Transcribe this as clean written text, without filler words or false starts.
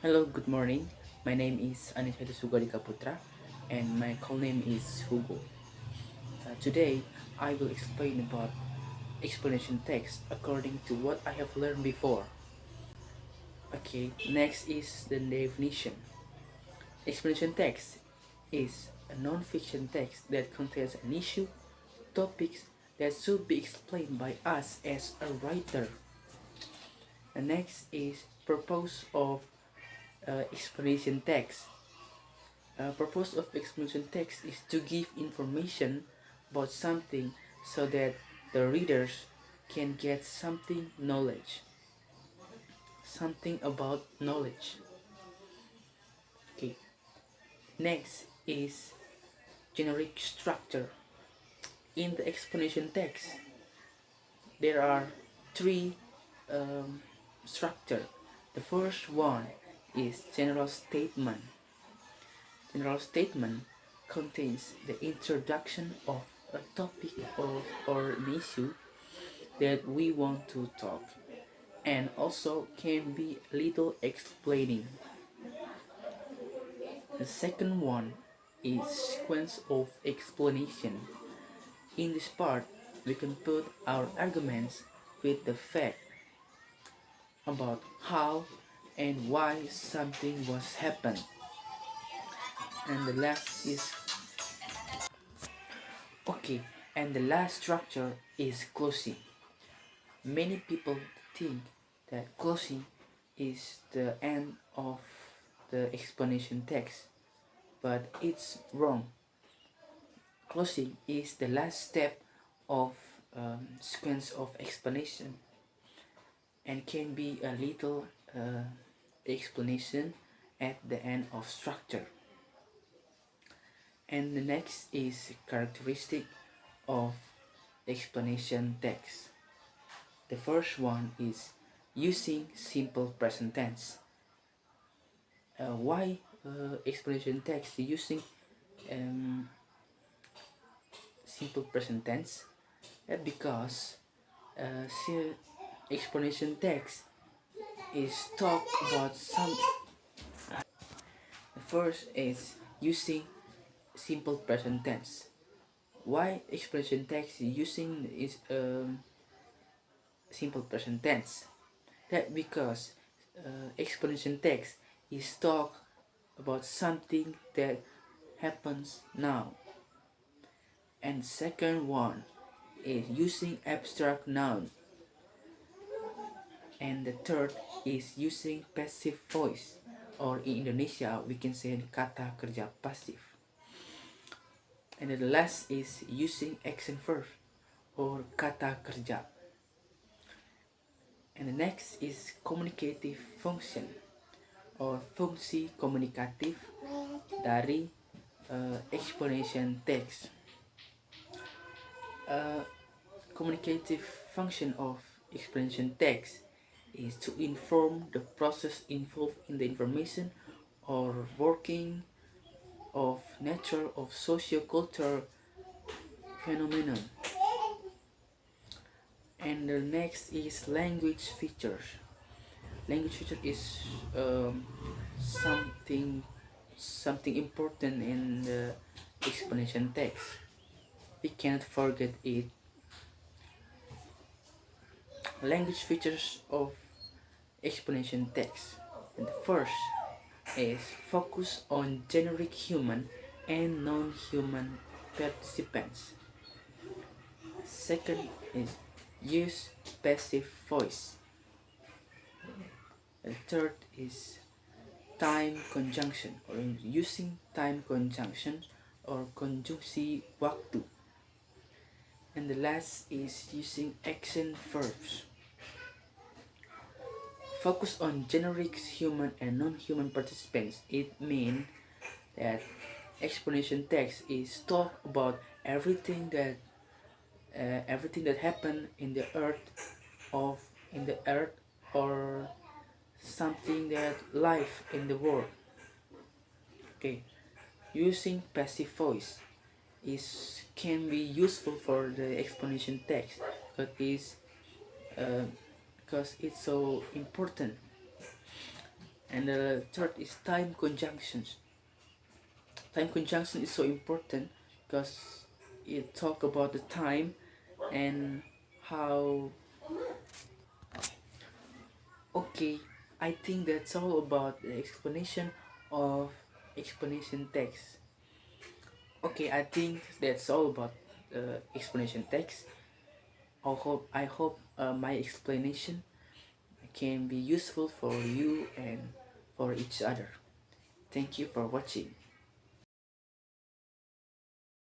Hello, good morning. My name is Anisetus Hugo Adika Putra and my call name is Hugo. Today, I will explain about explanation text according to what I have learned before. Okay, next is the definition. Explanation text is a non-fiction text that contains an issue, topics that should be explained by us as a writer. The next is purpose of explanation text. Purpose of explanation text is to give information about something so that the readers can get something about knowledge. Okay. Next is generic structure. In the explanation text, there are three um, structure. The first one is general statement. General statement contains the introduction of a topic or an issue that we want to talk, and also can be little explaining. The second one is sequence of explanation. In this part, we can put our arguments with the fact about how and why something was happened. And the last is okay, and the last structure is closing. Many people think that closing is the end of the explanation text, but it's wrong. Closing is the last step of sequence of explanation and can be a little explanation at the end of structure. And the next is characteristic of explanation text. The first one is using simple present tense. Why explanation text using um, simple present tense? Because explanation text is talk about some. The first is using simple present tense. Why explanation text using is simple present tense? That because explanation text is talk about something that happens now. And second one is using abstract noun. And the third is using passive voice, or in Indonesia we can say kata kerja pasif. And the last is using action verb or kata kerja. And the next is communicative function or fungsi komunikatif dari explanation text. Communicative function of explanation text is to inform the process involved in the information or working of nature of socio-cultural phenomenon. And the next is language features. Language feature is something important in the explanation text. We cannot forget it. Language features of explanation text. And the first is focus on generic human and non-human participants. Second is use passive voice. The third is time conjunction or using time conjunction or konjungsi waktu. And the last is using action verbs. Focus on generic human and non-human participants. It means that explanation text is talk about everything that happened in the earth or something that life in the world. Okay, using passive voice can be useful for the explanation text, but is because it's so important. And the third is time conjunctions. Time conjunction is so important because it talk about the time and how. Okay, I think that's all about the explanation of explanation text. Okay, I think that's all about explanation text. I hope my explanation can be useful for you and for each other. Thank you for watching.